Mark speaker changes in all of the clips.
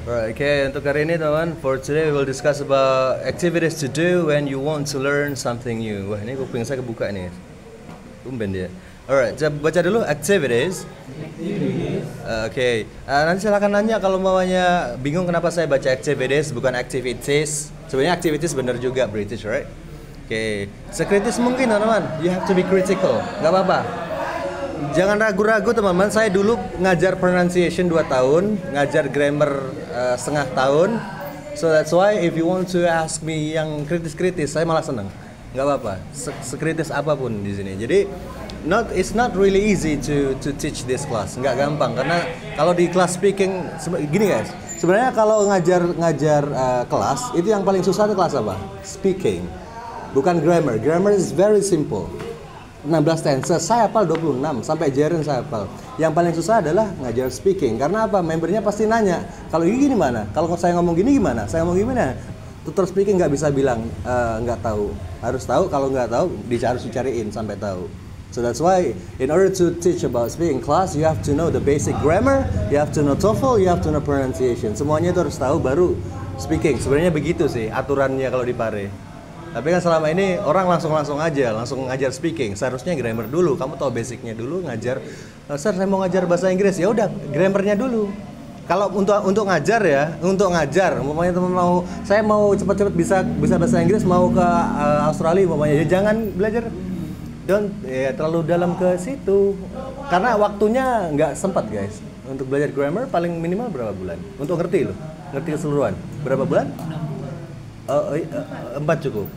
Speaker 1: Alright, okay, untuk hari ini teman, for today we will discuss about activities to do when you want to learn something new. Wah, ini kuping saya kebuka nih. Tumben dia. Alright, baca dulu activities. Nanti silakan nanya kalau maunya bingung kenapa saya baca activities bukan activities. Sebenarnya activities benar juga British, right? Oke, sekritis mungkin teman-teman. You have to be critical. Gak apa-apa. Jangan ragu-ragu teman-teman, saya dulu ngajar pronunciation 2 tahun, ngajar grammar setengah tahun. So that's why if you want to ask me yang kritis-kritis, saya malah seneng. Nggak apa-apa, sekritis apapun di sini. Jadi it's not really easy to teach this class, nggak gampang karena kalau di class speaking gini guys. Sebenarnya kalau ngajar kelas itu yang paling susah itu kelas apa? Speaking, bukan grammar. Grammar is very simple. 16 tenses, saya hafal 26, sampai gerund saya hafal. Yang paling susah adalah ngajar speaking. Karena apa? Membernya pasti nanya, kalau ini gimana? Kalau saya ngomong gini gimana? Saya ngomong gimana? Tutor speaking nggak bisa bilang nggak tahu. Harus tahu, kalau nggak tahu harus dicariin sampai tahu. So that's why in order to teach about speaking class, you have to know the basic grammar, you have to know TOEFL, you have to know pronunciation. Semuanya itu harus tahu baru speaking. Sebenarnya begitu sih aturannya kalau di Pare. Tapi kan selama ini orang langsung ngajar speaking. Seharusnya grammar dulu. Kamu tahu basicnya dulu, ngajar. Sir, saya mau ngajar bahasa Inggris. Ya udah, grammarnya dulu. Kalau untuk ngajar ya, umpamanya teman saya mau cepat-cepat bisa bahasa Inggris, mau ke Australia umpamanya. Ya jangan belajar terlalu dalam ke situ. Karena waktunya nggak sempat, guys. Untuk belajar grammar paling minimal berapa bulan? Untuk ngerti keseluruhan. Berapa bulan? 4 cukup.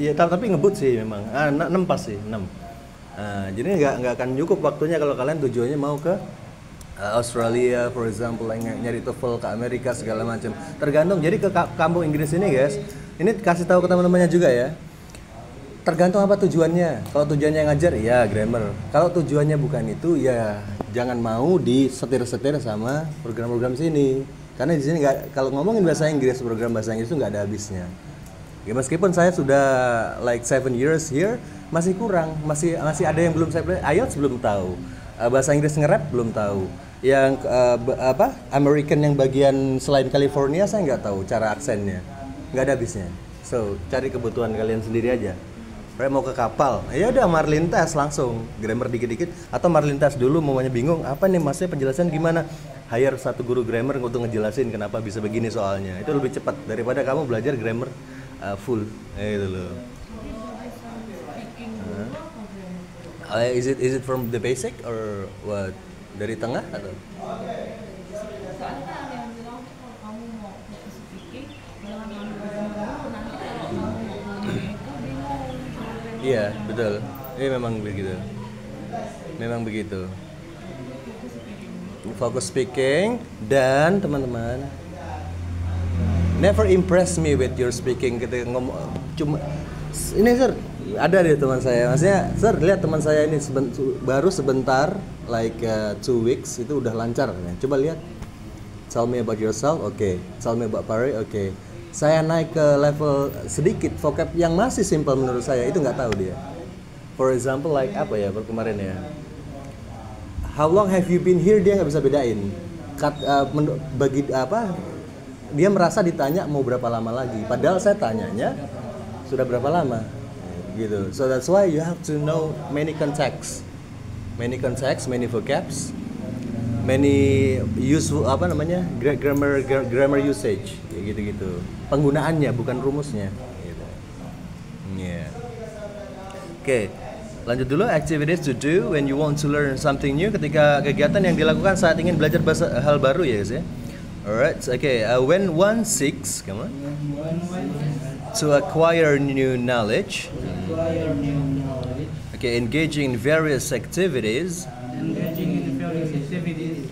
Speaker 1: Ya tapi ngebut sih memang. 6 pas sih, 6. Jadi nggak akan cukup waktunya kalau kalian tujuannya mau ke Australia, for example, nyari TOEFL ke Amerika segala macam. Tergantung. Jadi ke kampung Inggris ini, guys. Ini kasih tahu ke teman-temannya juga ya. Tergantung apa tujuannya. Kalau tujuannya ngajar, ya grammar. Kalau tujuannya bukan itu, ya jangan mau disetir-setir sama program-program sini. Karena di sini kalau ngomongin bahasa Inggris, program bahasa Inggris itu nggak ada habisnya. Ya, meskipun saya sudah like 7 years here, masih kurang, masih ada yang belum saya pelajari. IELTS belum tahu, bahasa Inggris nge-rap belum tahu, yang American yang bagian selain California saya nggak tahu cara aksennya, nggak ada habisnya. So cari kebutuhan kalian sendiri aja. Saya mau ke kapal, ya udah Marlin Test langsung grammar dikit-dikit, atau Marlin Test dulu maunya bingung apa nih maksudnya penjelasan gimana, hire satu guru grammar untuk ngejelasin kenapa bisa begini soalnya. Itu lebih cepat daripada kamu belajar grammar full, itu loh. Is it from the basic or what? Dari tengah atau? Iya, betul. Ini memang begitu. Fokus speaking dan teman-teman, never impress me with your speaking. Kita ngomong cuma ini sir, ada deh teman saya. Maksudnya, sir lihat teman saya ini baru sebentar, like 2 weeks itu udah lancar. Coba lihat. Tell me about yourself, okay. Tell me about Pare, okay. Saya naik ke level sedikit vocab yang masih simple menurut saya, itu nggak tahu dia. For example, like apa ya kemarin ya? How long have you been here? Dia nggak bisa bedain. Dia merasa ditanya mau berapa lama lagi. Padahal saya tanyanya sudah berapa lama, gitu. So that's why you have to know many contexts, many vocabs, many useful grammar usage, gitu. Penggunaannya bukan rumusnya. Gitu. Yeah. Oke. Lanjut dulu, activities to do when you want to learn something new. Ketika kegiatan yang dilakukan saat ingin belajar hal baru ya guys ya. Alright, okay. When one seeks, come on, to acquire new knowledge. Okay, engaging in various activities.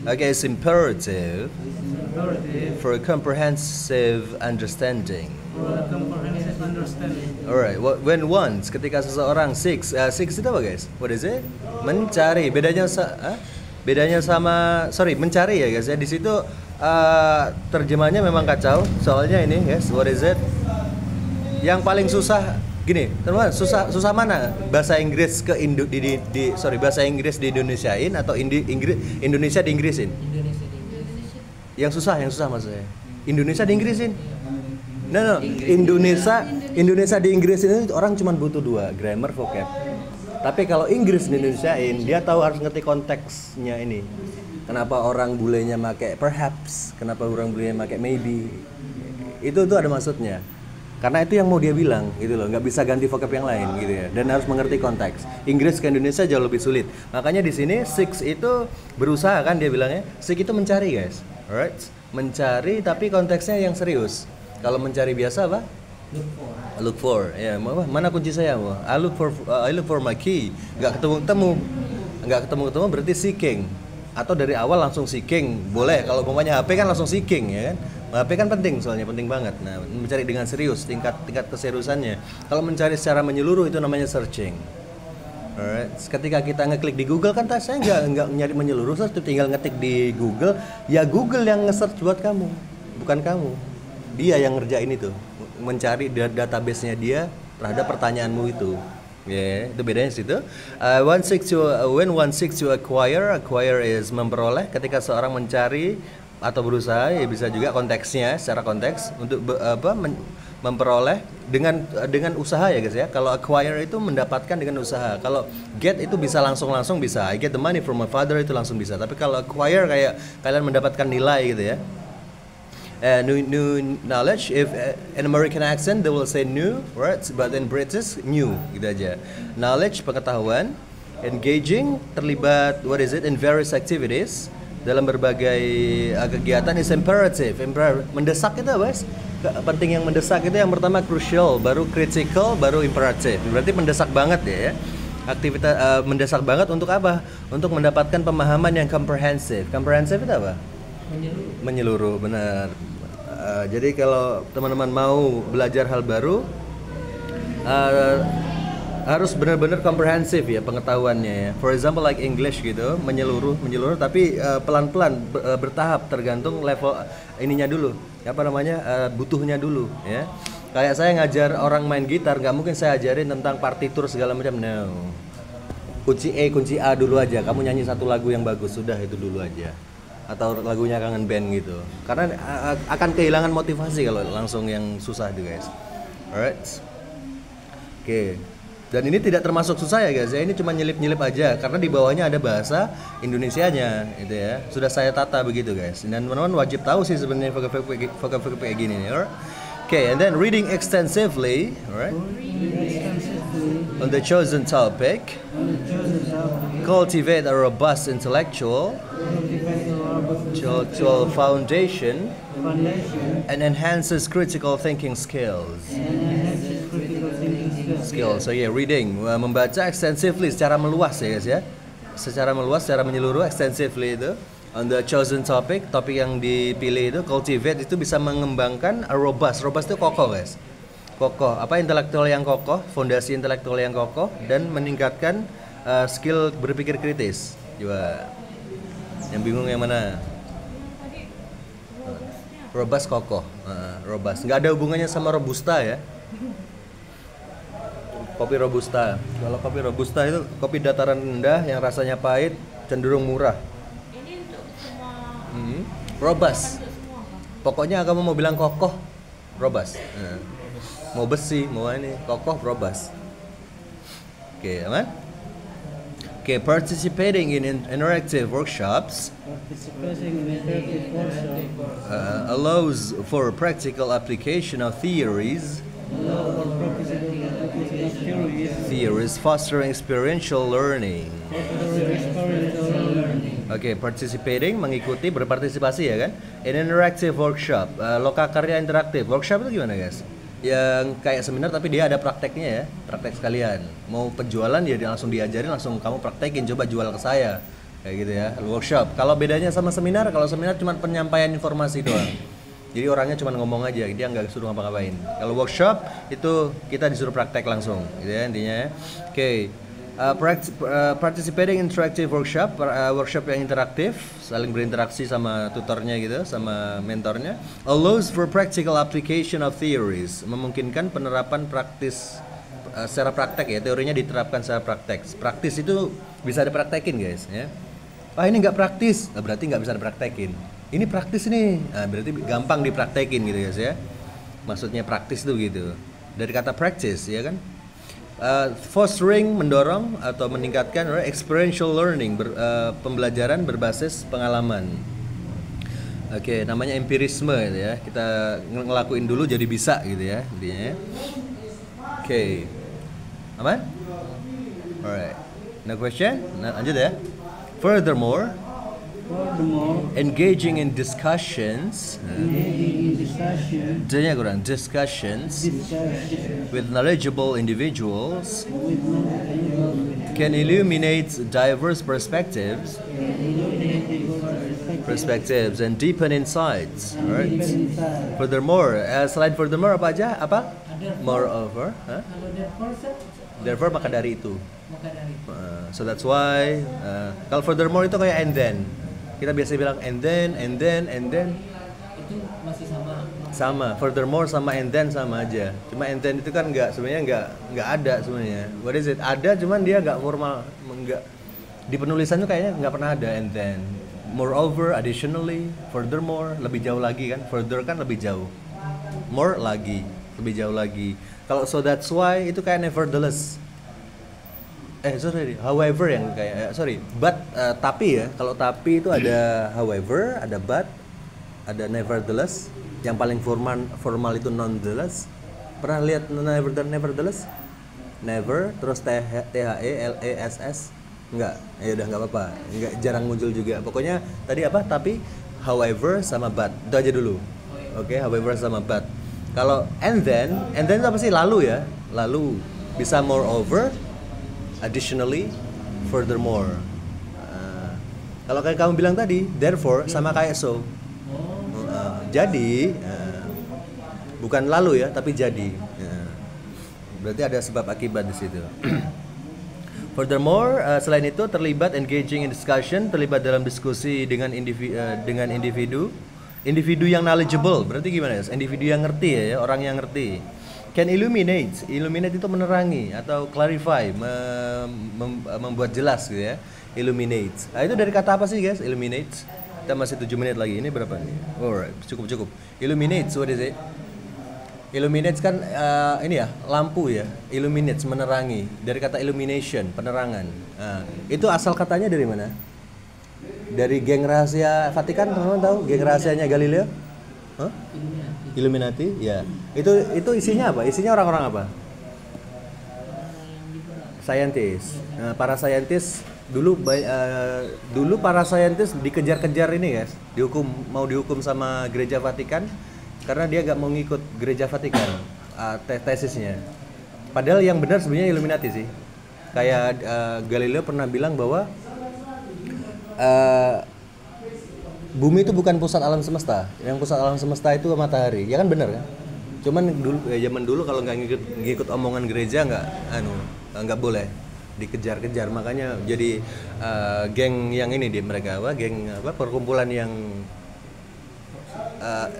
Speaker 1: Okay, it's imperative for a comprehensive understanding. Alright, when once, ketika seseorang seeks itu apa guys? What is it? Mencari. Bedanya sama mencari ya guys ya. Di situ terjemahnya memang kacau. Soalnya ini guys, what is it? Yang paling susah gini, teman-teman, susah mana? Bahasa Inggris bahasa Inggris di Indonesiain atau Indonesia di Inggrisin? Yang susah maksudnya. Indonesia di Inggrisin. No. Indonesia di Inggris ini orang cuma butuh 2, grammar, vocab. Tapi kalau Inggris di Indonesiain, dia tahu harus ngerti konteksnya ini. Kenapa orang bulenya pakai perhaps, kenapa orang bulenya pakai maybe. Itu ada maksudnya. Karena itu yang mau dia bilang gitu loh, nggak bisa ganti vocab yang lain gitu ya. Dan harus mengerti konteks. Inggris ke Indonesia jauh lebih sulit. Makanya di sini Six itu berusaha kan dia bilangnya. Six itu mencari guys, alright? Mencari tapi konteksnya yang serius. Kalau mencari biasa apa? Look for. Ya, mana kunci saya? I look for my key. Nggak ketemu berarti seeking. Atau dari awal langsung seeking. Boleh kalau umpamanya HP kan langsung seeking ya kan. HP kan penting soalnya, penting banget. Nah, mencari dengan serius, tingkat keseriusannya. Kalau mencari secara menyeluruh itu namanya searching. Alright. Ketika kita ngeklik di Google kan saya nggak nyari menyeluruh, saya tinggal ngetik di Google, ya Google yang nge-search buat kamu, bukan kamu. Dia yang ngerjain itu, mencari database-nya dia terhadap pertanyaanmu itu. Ya, itu bedanya situ. When one seeks to acquire is memperoleh. Ketika seorang mencari atau berusaha, ya bisa juga konteksnya, secara konteks untuk memperoleh dengan usaha ya guys ya. Kalau acquire itu mendapatkan dengan usaha. Kalau get itu bisa langsung bisa. I get the money from my father itu langsung bisa. Tapi kalau acquire kayak kalian mendapatkan nilai gitu ya. New knowledge. If in American accent they will say new, right? But in British new gitu aja. Knowledge, pengetahuan. Engaging, terlibat in various activities, dalam berbagai kegiatan is imperative. Mendesak itu apa? Penting yang mendesak itu yang pertama crucial, baru critical, baru imperative. Berarti mendesak banget ya. Aktivitas mendesak banget untuk apa? Untuk mendapatkan pemahaman yang comprehensive. Comprehensive itu apa? Menyeluruh, benar. Jadi kalau teman-teman mau belajar hal baru, harus benar-benar komprehensif ya pengetahuannya ya. For example like English gitu, menyeluruh tapi pelan-pelan bertahap tergantung level ininya dulu. Apa namanya? Butuhnya dulu ya. Kayak saya ngajar orang main gitar, nggak mungkin saya ajarin tentang partitur segala macam. No. Kunci E, kunci A dulu aja. Kamu nyanyi satu lagu yang bagus, sudah itu dulu aja. Atau lagunya Kangen Band gitu. Karena akan kehilangan motivasi kalau langsung yang susah tuh guys. Alright. Oke. Dan ini tidak termasuk susah ya guys ya, ini cuma nyelip-nyelip aja karena di bawahnya ada bahasa Indonesianya gitu ya. Sudah saya tata begitu guys. Dan teman-teman wajib tahu sih sebenarnya vocab kayak gini nih. Alright. Okay, and then reading extensively, alright? On the chosen topic. Cultivate a robust intellectual foundation and enhances critical thinking skills. So yeah, reading, membaca extensively secara meluas ya guys ya. Secara meluas, secara menyeluruh, extensively itu on the chosen topic, topik yang dipilih itu. Cultivate itu bisa mengembangkan a robust itu kokoh guys. Kokoh, apa intelektual yang kokoh, fondasi intelektual yang kokoh dan meningkatkan skill berpikir kritis. Coba yang bingung yang mana? Robust kokoh, robust. Nggak ada hubungannya sama robusta ya. Kopi robusta. Kalau kopi robusta itu kopi dataran rendah yang rasanya pahit, cenderung murah.
Speaker 2: Ini untuk semua.
Speaker 1: Robust. Pokoknya kamu mau bilang kokoh, robust. Mau besi, mau ini, kokoh, robust. Oke, aman? Oke, participating in interactive workshops allows for practical application of theories, fostering experiential learning. Oke, participating, mengikuti, berpartisipasi ya kan? In interactive workshop, lokakarya interaktif. Workshop itu gimana guys? Yang kayak seminar tapi dia ada prakteknya ya, praktek sekalian. Mau penjualan ya dia langsung diajarin, langsung kamu praktekin, coba jual ke saya. Kayak gitu ya, workshop. Kalau bedanya sama seminar, kalau seminar cuma penyampaian informasi doang. Jadi orangnya cuma ngomong aja, dia nggak suruh ngapa-ngapain. Kalau workshop itu kita disuruh praktek langsung, gitu ya intinya ya. Oke. Participating interactive workshop, workshop yang interaktif, saling berinteraksi sama tutornya gitu, sama mentornya. Allows for practical application of theories, memungkinkan penerapan praktis secara praktek ya, teorinya diterapkan secara praktek. Praktis itu bisa dipraktekin guys ya. Ini nggak praktis, berarti nggak bisa dipraktekin. ini praktis nih. Nah, berarti gampang dipraktekin gitu guys ya. Maksudnya praktis tuh gitu. Dari kata practice ya kan. Fostering mendorong atau meningkatkan experiential learning, pembelajaran berbasis pengalaman. Oke, namanya empirisme gitu ya. Kita ngelakuin dulu jadi bisa gitu ya intinya. Oke. Aman? Alright. No question? Nah, lanjut ya. Furthermore, engaging in discussions. Jadinya kurang discussions with knowledgeable individuals can illuminate diverse perspectives and deepen insights. Right? Furthermore, selain furthermore apa aja? Apa? Moreover. Huh? Therefore maka dari itu. So that's why. Kalau furthermore itu kayak and then. Kita biasa bilang and then.
Speaker 3: Itu masih
Speaker 1: Sama. Furthermore sama and then sama aja. Cuma and then itu kan sebenarnya nggak ada sebenarnya. What is it? Ada, cuman dia nggak formal, nggak di penulisan tuh kayaknya nggak pernah ada and then. Moreover, additionally, furthermore, lebih jauh lagi kan? Further kan lebih jauh. More lagi, lebih jauh lagi. Kalau so that's why itu kayak nevertheless. However yang kayak but tapi ya. Kalau tapi itu ada however, ada but, ada nevertheless. Yang paling formal itu nonetheless. Pernah lihat nevertheless? Never terus THELESS. Enggak, ya udah enggak apa-apa. Enggak, jarang muncul juga. Pokoknya tadi apa? Tapi however sama but. Itu aja dulu. Oke, however sama but. Kalau and then itu apa sih? Lalu ya. Lalu bisa moreover, additionally, furthermore. Kalau kayak kamu bilang tadi, therefore sama kayak so. Jadi bukan lalu ya, tapi jadi. Berarti ada sebab akibat di situ. Furthermore, selain itu terlibat engaging in discussion, terlibat dalam diskusi dengan individu yang knowledgeable. Berarti gimana ya? Individu yang ngerti ya, orang yang ngerti. Can illuminate itu menerangi atau clarify, membuat jelas gitu ya. Illuminate. Nah, itu dari kata apa sih guys? Illuminate. Kita masih 7 menit lagi. Ini berapa nih? Alright, cukup. Illuminate, what is it? Illuminates kan ini ya, lampu ya. Illuminates, menerangi. Dari kata illumination, penerangan. Itu asal katanya dari mana? Dari geng rahasia Vatikan, teman-teman tahu? Geng rahasianya Galileo? Huh? Illuminati, ya. Itu isinya apa? Isinya orang-orang apa? Scientist. Nah, para scientist dulu para scientist dikejar-kejar ini guys, mau dihukum sama gereja Vatikan karena dia gak mau ngikut gereja Vatikan tesisnya. Padahal yang benar sebenarnya Illuminati sih. Kayak Galileo pernah bilang bahwa bumi itu bukan pusat alam semesta. Yang pusat alam semesta itu matahari. Ya kan benar kan? Cuman zaman dulu kalau nggak ngikut omongan gereja nggak boleh dikejar-kejar. Makanya jadi geng yang ini mereka perkumpulan yang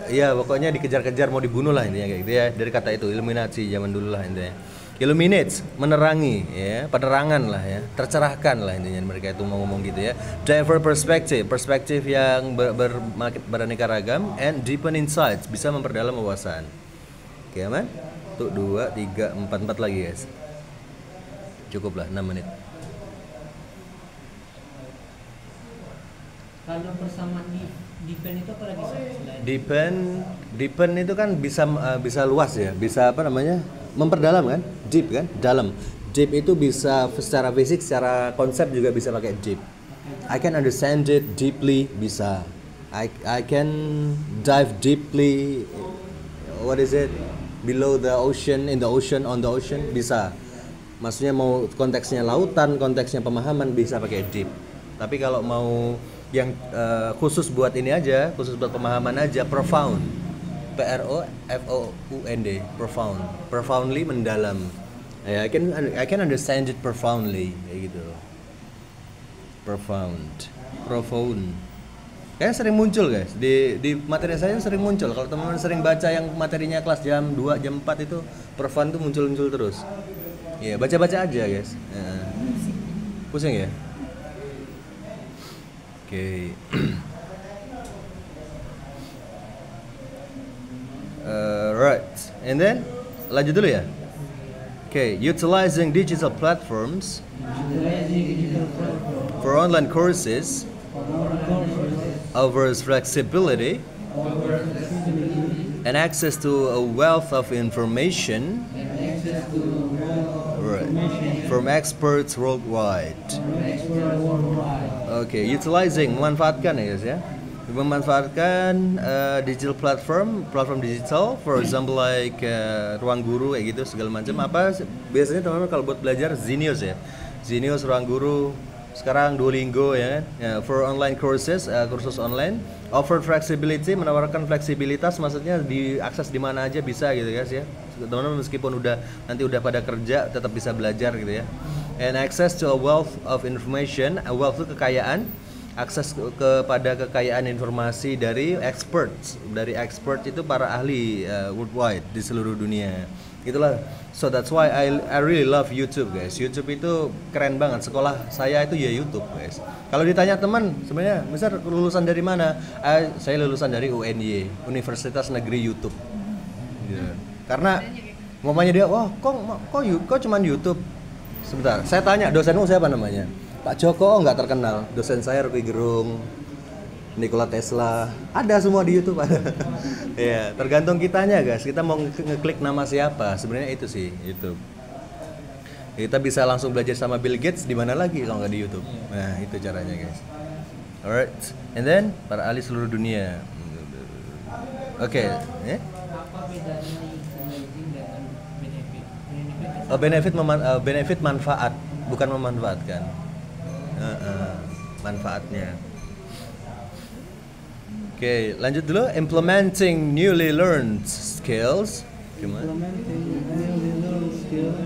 Speaker 1: ya pokoknya dikejar-kejar mau dibunuh lah intinya kayak gitu ya. Dari kata itu Illuminati zaman dulu lah intinya. Illuminates, menerangi ya, penerangan lah ya, tercerahkan lah intinya mereka itu mau ngomong gitu ya. Diverse perspektif yang beraneka ragam, and deepen insights, bisa memperdalam wawasan. Oke aman? Tuh 2, 3, 4 lagi guys. Cukup lah 6 menit.
Speaker 3: Kalau persamaan deepen itu apa lagi selain?
Speaker 1: Deepen itu kan bisa luas ya, bisa apa namanya? Memperdalam kan? Deep kan? Dalam. Deep itu bisa secara fisik, secara konsep juga bisa pakai deep. I can understand it deeply, bisa. I can dive deeply. What is it? Below the ocean, in the ocean, on the ocean, bisa. Maksudnya mau konteksnya lautan, konteksnya pemahaman, bisa pakai deep. Tapi kalau mau yang khusus buat ini aja, khusus buat pemahaman aja, profound. PROFOUND, profound. Profoundly mendalam. Ya, I can understand it profoundly, kayak gitu. Profound. Kayaknya sering muncul guys di materi saya sering muncul. Kalau teman-teman sering baca yang materinya kelas jam 2, jam 4 itu profound tuh muncul terus. Ya, baca-baca aja guys. Pusing ya? Oke. And then lanjut dulu ya. Okay, utilizing digital platforms for online courses offers flexibility and access to a wealth of information from experts worldwide. Okay, utilizing, memanfaatkan ya guys ya. Memanfaatkan digital platform digital, for example like Ruang Guru kayak gitu segala macam. Apa biasanya teman-teman kalau buat belajar Zenius ya, Zenius, Ruang Guru, sekarang Duolingo ya kan. Ya, for online courses, kursus online, offer flexibility, menawarkan fleksibilitas, maksudnya diakses di mana aja bisa gitu guys ya. Teman-teman meskipun nanti udah pada kerja tetap bisa belajar gitu ya. And access to a wealth of information, a wealth itu kekayaan, akses kepada kekayaan informasi dari experts. Dari expert itu para ahli worldwide di seluruh dunia. Itulah. So that's why I really love YouTube guys. YouTube itu keren banget. Sekolah saya itu ya YouTube guys. Kalau ditanya teman, sebenarnya besar lulusan dari mana? Saya lulusan dari UNY, Universitas Negeri YouTube. Gitu. Karena mamanya dia, wah kok cuman YouTube? Sebentar, saya tanya dosenmu siapa namanya? Pak Joko, nggak terkenal. Dosen saya Rocky Gerung, Nikola Tesla, ada semua di YouTube ada. Ya, tergantung kitanya guys. Kita mau ngeklik nama siapa. Sebenarnya itu sih YouTube. Kita bisa langsung belajar sama Bill Gates di mana lagi kalau nggak di YouTube. Nah, itu caranya guys. Alright, and then para ahli seluruh dunia. Oke, ya.
Speaker 3: Apa bedanya utilizing dengan
Speaker 1: Benefit
Speaker 3: benefit?
Speaker 1: benefit manfaat, bukan memanfaatkan. Manfaatnya. Oke, lanjut dulu. Implementing newly learned skills. Gimana?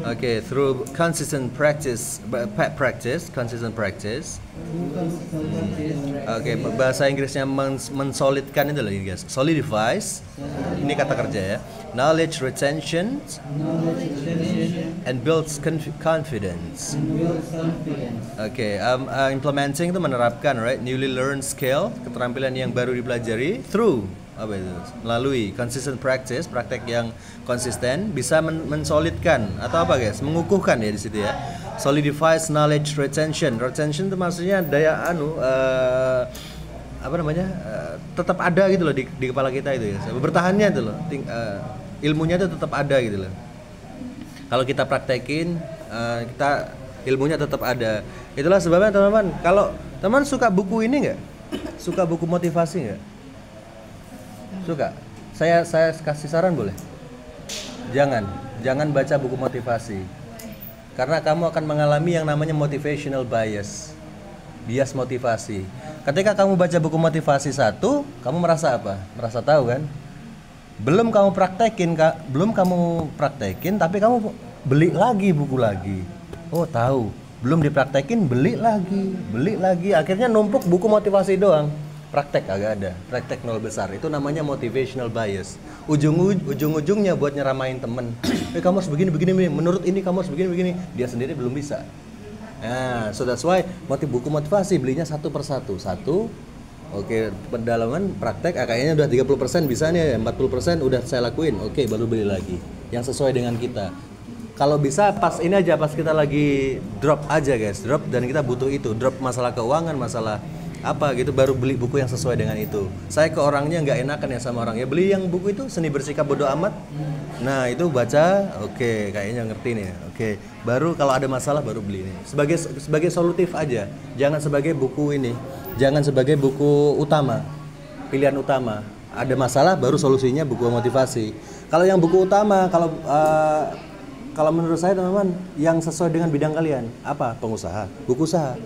Speaker 1: Oke, through consistent practice. Oke, bahasa Inggrisnya mensolidkan itu loh guys. Solidifies. Ini kata kerja ya. Knowledge retention and builds confidence. Oke, implementing itu menerapkan, right? Newly learned skill, keterampilan yang baru dipelajari through apa itu? Melalui consistent practice, praktek yang konsisten, bisa mensolidkan atau apa guys? Mengukuhkan ya di situ ya. Solidifies knowledge retention. Retention itu maksudnya daya apa namanya? Tetap ada gitu loh di kepala kita itu ya. Bertahannya itu loh. Ilmunya itu tetap ada gitu loh. Kalau kita praktekin, kita ilmunya tetap ada. Itulah sebabnya teman-teman. Kalau teman suka buku ini nggak? Suka buku motivasi nggak? Suka? Saya kasih saran boleh? Jangan baca buku motivasi. Karena kamu akan mengalami yang namanya motivational bias motivasi. Ketika kamu baca buku motivasi satu, kamu merasa apa? Merasa tahu kan? Belum kamu praktekin, tapi kamu beli lagi buku lagi. Oh tahu, belum dipraktekin, beli lagi. Akhirnya numpuk buku motivasi doang. Praktek agak ada, praktek nol besar. Itu namanya motivational bias. Ujung-ujungnya buat nyeramain temen. Kamu harus begini. Menurut ini kamu harus begini. Dia sendiri belum bisa. Nah, so that's why buku motivasi belinya satu persatu. Oke, pendalaman praktek kayaknya udah 30% bisa nih, 40% udah saya lakuin. Oke, baru beli lagi yang sesuai dengan kita. Kalau bisa pas ini aja, pas kita lagi drop aja guys, drop dan kita butuh itu, drop masalah keuangan, masalah apa gitu, baru beli buku yang sesuai dengan itu. Saya ke orangnya nggak enakan ya sama orang, ya beli yang buku itu Seni Bersikap Bodo Amat. Nah itu baca, oke, kayaknya ngerti nih. Oke, baru kalau ada masalah baru beli nih. Sebagai solutif aja, jangan sebagai buku ini, jangan sebagai buku utama, pilihan utama. Ada masalah baru solusinya buku motivasi. Kalau yang buku utama, kalau menurut saya teman-teman, yang sesuai dengan bidang kalian apa? Pengusaha, buku usaha.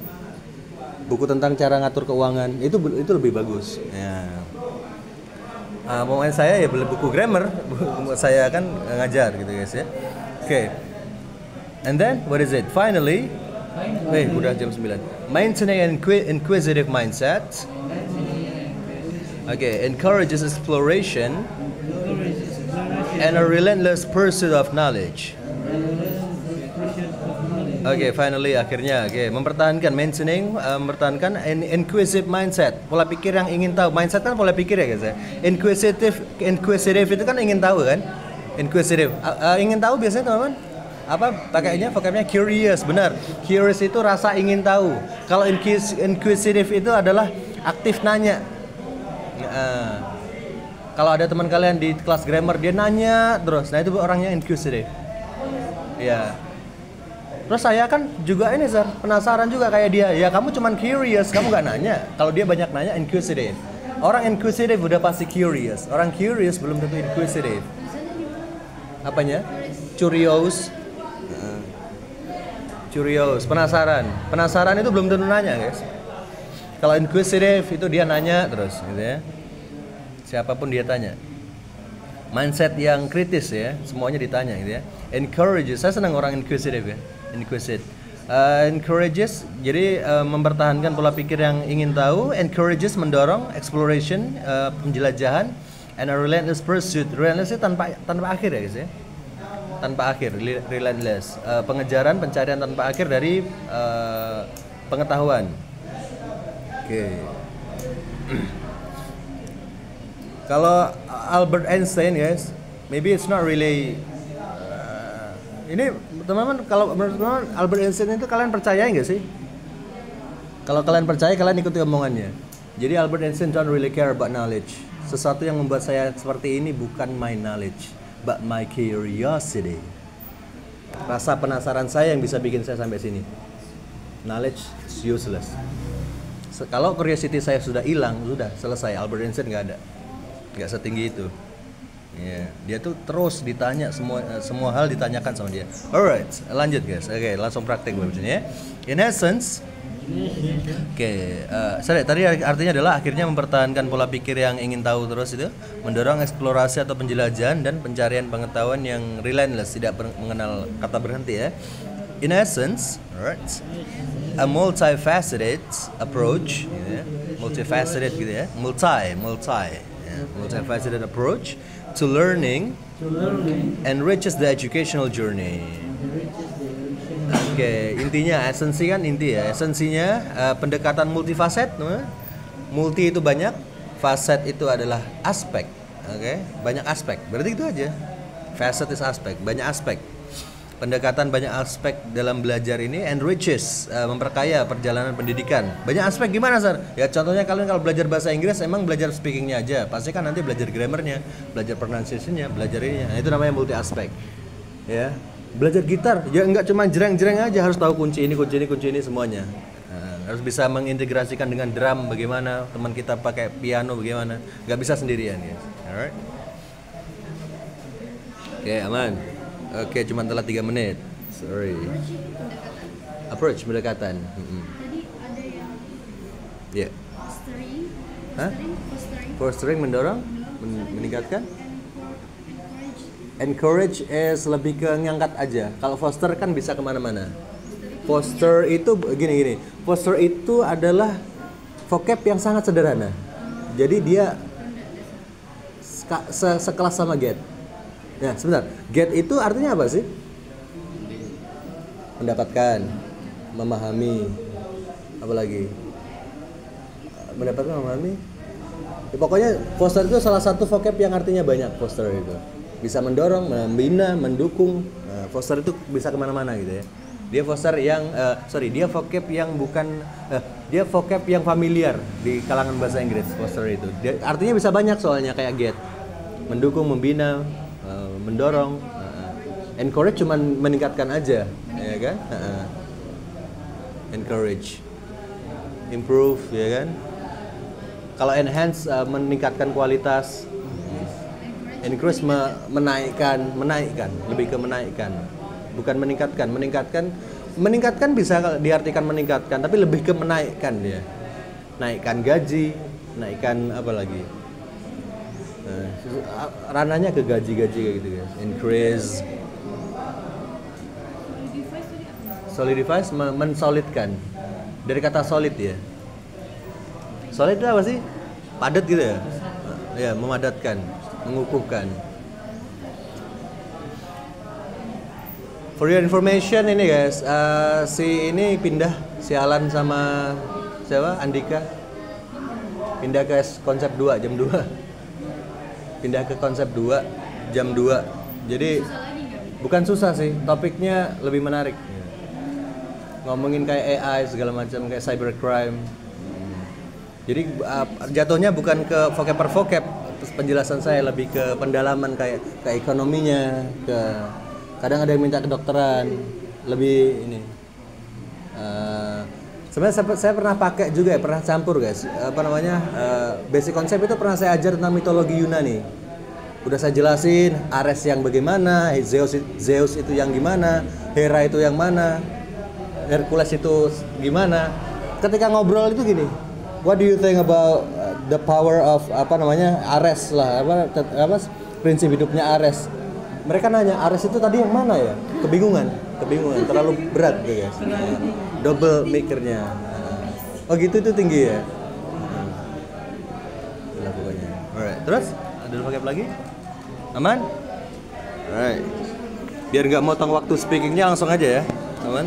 Speaker 1: Buku tentang cara ngatur keuangan itu lebih bagus. Ya. Pokoknya saya ya beli buku grammar. Saya kan ngajar gitu guys ya. Oke. And then what is it? Finally, udah jam 9. Maintaining an inquisitive mindset. Encourages exploration and a relentless pursuit of knowledge. Finally akhirnya, mempertahankan mempertahankan an inquisitive mindset, pola pikir yang ingin tahu. Mindset kan pola pikir ya guys ya. Inquisitive itu kan ingin tahu kan? Inquisitive. Ingin tahu biasanya teman-teman? Apa pakainya vocabnya curious, benar. Curious itu rasa ingin tahu. Kalau inquisitive itu adalah aktif nanya. Kalau ada teman kalian di kelas grammar dia nanya terus, nah itu orangnya inquisitive. Ya. Terus saya kan juga ini Sir, penasaran juga kayak dia. Ya kamu cuman curious, kamu nggak nanya. Kalau dia banyak nanya inquisitive. Orang inquisitive udah pasti curious. Orang curious belum tentu inquisitive. Apanya? Curious. Curious, penasaran. Penasaran itu belum tentu nanya, guys. Kalau inquisitive itu dia nanya terus, gitu ya. Siapapun dia tanya. Mindset yang kritis ya, semuanya ditanya gitu ya. Encourages, saya senang orang inquisitive ya. Encourages, jadi mempertahankan pola pikir yang ingin tahu. Encourages, mendorong exploration, penjelajahan. And a relentless pursuit. Relentless itu tanpa akhir ya guys ya. Tanpa akhir, relentless. Pengejaran, pencarian tanpa akhir dari pengetahuan. Oke. Kalau Albert Einstein guys, maybe it's not really ini teman-teman, kalau menurut teman-teman Albert Einstein itu kalian percaya nggak sih? Kalau kalian percaya, kalian ikuti omongannya. Jadi Albert Einstein don't really care about knowledge. Sesuatu yang membuat saya seperti ini bukan my knowledge, but my curiosity. Rasa penasaran saya yang bisa bikin saya sampai sini. Knowledge is useless. Kalau curiosity saya sudah hilang, sudah selesai. Albert Einstein nggak ada. Nggak setinggi itu. Yeah. Dia tuh terus ditanya, semua hal ditanyakan sama dia. Alright, lanjut guys. Oke, langsung praktek ya. In essence, tadi artinya adalah akhirnya mempertahankan pola pikir yang ingin tahu terus itu, mendorong eksplorasi atau penjelajahan dan pencarian pengetahuan yang relentless, tidak mengenal kata berhenti ya. In essence, alright, a multifaceted approach, gitu ya. Multifaceted gitu ya, multifaceted approach to learning enriches the educational journey. Oke, intinya esensi kan inti ya. Esensinya pendekatan multifacet, multi itu banyak, facet itu adalah aspek. Oke, banyak aspek. Berarti itu aja. Facet is aspek, banyak aspek. Pendekatan banyak aspek dalam belajar ini enriches, memperkaya perjalanan pendidikan. Banyak aspek gimana, Sar? Ya contohnya kalian kalau belajar bahasa Inggris emang belajar speakingnya aja. Pasti kan nanti belajar grammarnya, belajar pronunciation-nya, belajar ininya. Nah, itu namanya multi aspek. Ya. Belajar gitar, ya enggak cuma jreng-jreng aja, harus tahu kunci ini semuanya. Nah, harus bisa mengintegrasikan dengan drum bagaimana, teman kita pakai piano bagaimana. Enggak bisa sendirian, guys. Alright. Oke, aman. Oke, cuma telat 3 menit. Sorry. Approach pendekatan.
Speaker 2: Tadi ada yang
Speaker 1: Ya.
Speaker 2: fostering.
Speaker 1: Hah? Fostering mendorong, meningkatkan. Encourage is lebih ke ngangkat aja. Kalau foster kan bisa kemana-mana. Foster itu gini. Foster itu adalah vocab yang sangat sederhana. Jadi dia sekelas sama get. Ya, sebentar. Get itu artinya apa sih? Mendapatkan, memahami, apa lagi? Mendapatkan, memahami. Ya, pokoknya foster itu salah satu vocab yang artinya banyak. Foster itu bisa mendorong, membina, mendukung. Nah, foster itu bisa kemana-mana gitu ya. Dia foster yang, dia vocab yang bukan, dia vocab yang familiar di kalangan bahasa Inggris. Foster itu. Dia, artinya bisa banyak soalnya kayak get, mendukung, membina. Mendorong, encourage cuman meningkatkan aja, ya kan? Encourage, improve, ya kan? Kalau enhance meningkatkan kualitas, encourage menaikkan, lebih ke menaikkan, bukan meningkatkan bisa diartikan meningkatkan, tapi lebih ke menaikkan dia, naikkan gaji, naikkan apa lagi? Rananya ke gaji-gaji kayak gitu guys. Increase, solidify, mensolidkan. Dari kata solid ya. Solid itu apa sih? Padat gitu ya. Ya, memadatkan, mengukuhkan. For your information ini guys, si ini pindah, si Alan sama siapa? Andika. Pindah ke konsep 2 jam 2. Pindah ke konsep 2 jam 2. Jadi
Speaker 2: Susah lagi nggak?
Speaker 1: bukan susah sih, topiknya lebih menarik. Ngomongin kayak AI segala macam, kayak cybercrime. Jadi jatuhnya bukan ke vocab per vocab, terus penjelasan saya lebih ke pendalaman kayak ke ekonominya, ke kadang ada yang minta kedokteran, lebih ini. Sebenarnya saya pernah pakai juga ya, pernah campur guys. Basic konsep itu pernah saya ajar tentang mitologi Yunani. Udah saya jelasin Ares yang bagaimana, Zeus itu yang gimana, Hera itu yang mana, Hercules itu gimana. Ketika ngobrol itu gini, what do you think about the power of Ares lah, prinsip hidupnya Ares. Mereka nanya Ares itu tadi yang mana ya? Kebingungan, terlalu berat gitu guys. Double mikirnya. Oh gitu, itu tinggi ya. Itulah pokoknya. Alright, terus ada vocab lagi? Aman? Alright. Biar nggak motong waktu speakingnya langsung aja ya, aman?